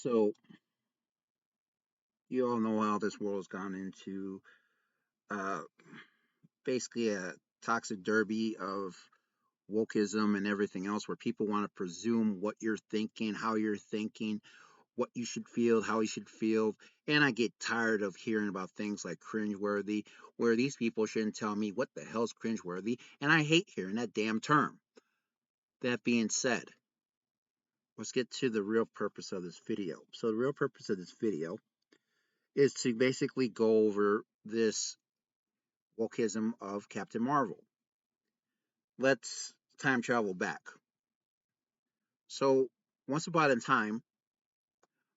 So you all know how this world has gone into uh, basically a toxic derby of wokeism and everything else, where people want to presume what you're thinking, how you're thinking, what you should feel, how you should feel. And I get tired of hearing about things like cringeworthy, where these people shouldn't tell me what the hell's cringeworthy. And I hate hearing that damn term. That being said, let's get to the real purpose of this video. So the real purpose of this video is to basically go over this wokeism of Captain Marvel. Let's time travel back. So, once upon a time,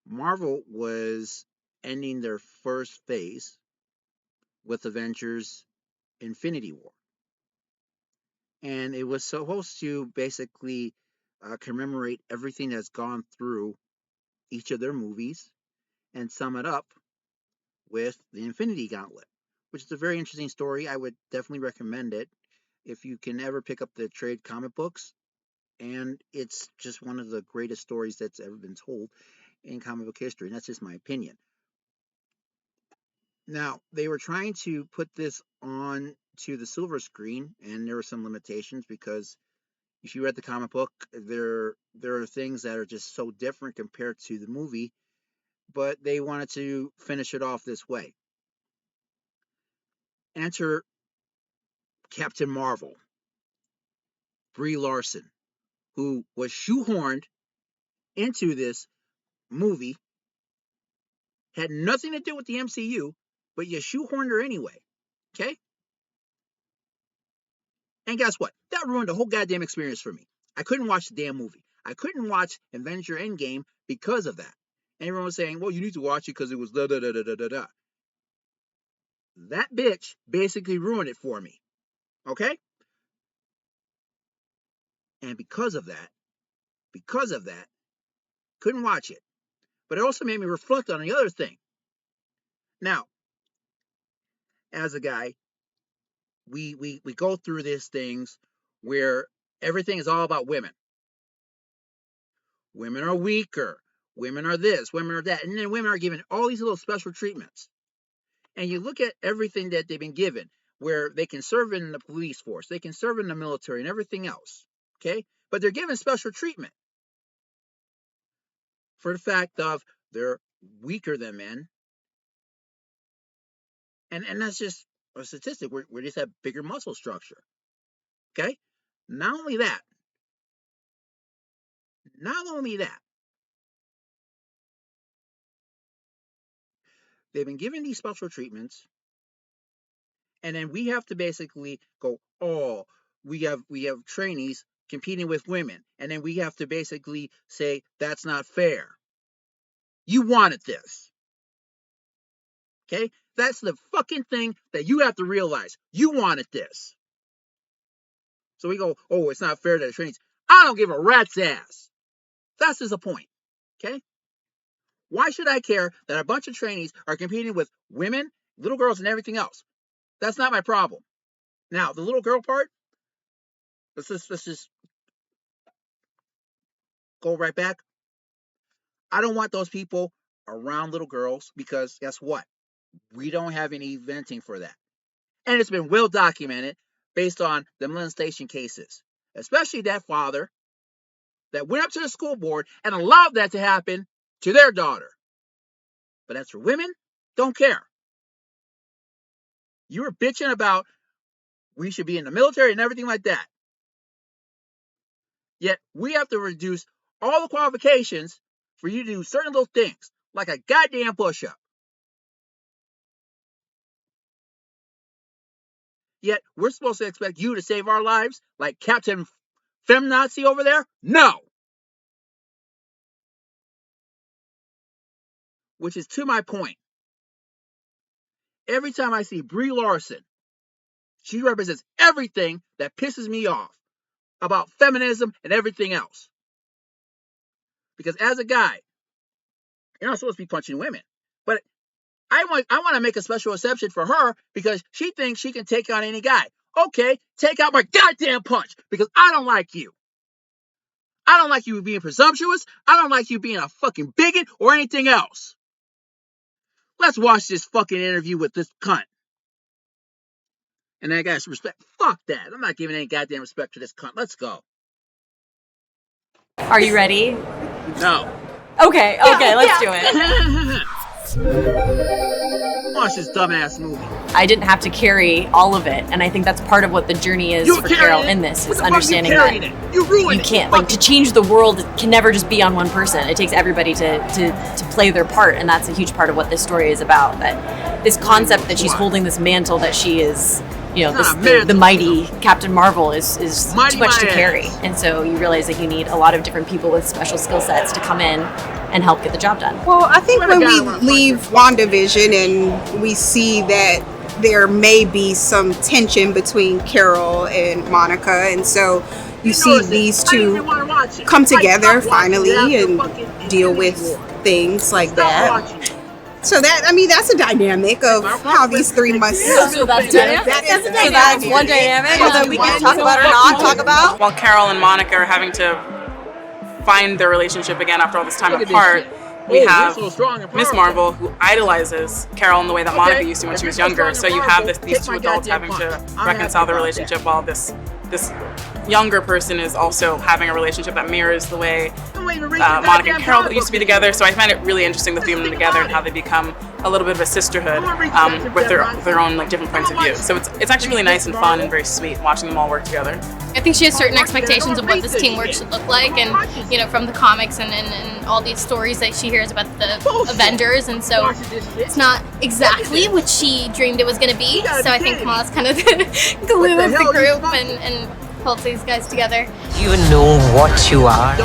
Marvel was ending their first phase with Avengers Infinity War. And it was supposed to basically commemorate everything that's gone through each of their movies and sum it up with the Infinity Gauntlet, which is a very interesting story. I would definitely recommend it if you can ever pick up the trade comic books. And it's just one of the greatest stories that's ever been told in comic book history, and that's just my opinion. Now, they were trying to put this on to the silver screen, and there were some limitations because if you read the comic book, there are things that are just so different compared to the movie, but they wanted to finish it off this way. Enter Captain Marvel, Brie Larson, who was shoehorned into this movie, had nothing to do with the MCU, but you shoehorned her anyway. Okay? And guess what? That ruined the whole goddamn experience for me. I couldn't watch the damn movie. I couldn't watch Avenger Endgame because of that. And everyone was saying, well, you need to watch it because it was da da da da da da da. That bitch basically ruined it for me. Okay? And because of that, couldn't watch it. But it also made me reflect on the other thing. Now, as a guy, we go through these things where everything is all about women. Women are weaker. Women are this, women are that. And then women are given all these little special treatments. And you look at everything that they've been given, where they can serve in the police force, they can serve in the military and everything else. Okay? But they're given special treatment for the fact of they're weaker than men. And that's just a statistic. We just have bigger muscle structure. Okay? Not only that, not only that, they've been given these special treatments, and then we have to basically go, oh, we have trainees competing with women, and then we have to basically say that's not fair. You wanted this. Okay? That's the fucking thing that you have to realize. You wanted this. So we go, oh, it's not fair to the trainees. I don't give a rat's ass. That's just the point. Okay? Why should I care that a bunch of trainees are competing with women, little girls, and everything else? That's not my problem. Now, the little girl part, let's just go right back. I don't want those people around little girls because guess what? We don't have any venting for that. And it's been well documented based on the molestation cases, especially that father that went up to the school board and allowed that to happen to their daughter. But as for women, don't care. You were bitching about we should be in the military and everything like that. Yet we have to reduce all the qualifications for you to do certain little things, like a goddamn push-up. Yet we're supposed to expect you to save our lives like Captain Femnazi over there? No! Which is to my point. Every time I see Brie Larson, she represents everything that pisses me off about feminism and everything else. Because as a guy, you're not supposed to be punching women. But I want to make a special exception for her because she thinks she can take on any guy. Okay, take out my goddamn punch because I don't like you. I don't like you being presumptuous. I don't like you being a fucking bigot or anything else. Let's watch this fucking interview with this cunt. And that guy's respect. Fuck that. I'm not giving any goddamn respect to this cunt. Let's go. Are you ready? No. Okay, let's do it. Watch this dumbass movie. I didn't have to carry all of it, and I think that's part of what the journey is for Carol in this, is understanding that you can't, like, to change the world, it can never just be on one person. It takes everybody to play their part, and that's a huge part of what this story is about. That this concept that she's holding this mantle, that she is, the mighty Captain Marvel is too much to carry. And so you realize that you need a lot of different people with special skill sets to come in and help get the job done. Well, I think when we leave WandaVision and we see that there may be some tension between Carol and Monica, and so you see these two come together finally and deal with things like that. So that's a dynamic of how these three must. So that's one dynamic that we can talk about or not talk about. While Carol and Monica are having to find their relationship again after all this time apart, we have Miss Marvel, who idolizes Carol in the way that Monica used to when she was younger. So you have these two adults having to reconcile their relationship, while this younger person is also having a relationship that mirrors the way Monica and Carol used to be together. So I find it really interesting, the theme of them together and how they become a little bit of a sisterhood with their own, like, different points of view. So it's actually really nice and fun and very sweet watching them all work together. I think she has certain expectations of what this teamwork should look like, and from the comics and all these stories that she hears about the Avengers, and so it's not exactly what she dreamed it was going to be. So I think Kamala's kind of the glue of the group and holds these guys together. You know what you are.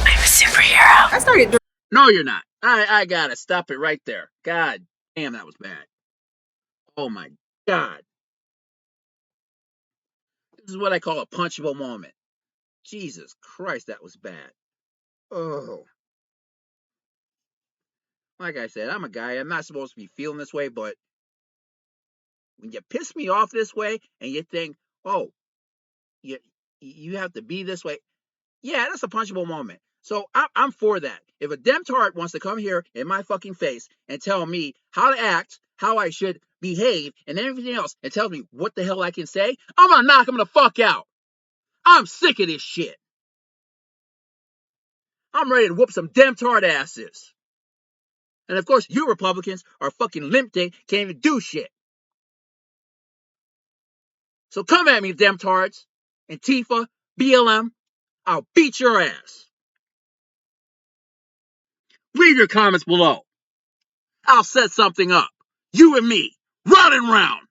I'm a superhero. I started. No, you're not. I gotta stop it right there. God damn, that was bad. Oh my God. This is what I call a punchable moment. Jesus Christ, that was bad. Oh. Like I said, I'm a guy. I'm not supposed to be feeling this way, but when you piss me off this way and you think, oh, you have to be this way, yeah, that's a punchable moment. So I'm for that. If a demtard wants to come here in my fucking face and tell me how to act, how I should behave, and everything else, and tell me what the hell I can say, I'm gonna knock him the fuck out. I'm sick of this shit. I'm ready to whoop some demtard asses. And of course, you Republicans are fucking limp dick, can't even do shit. So come at me, demtards. Antifa, BLM, I'll beat your ass. Leave your comments below. I'll set something up. You and me, round and round.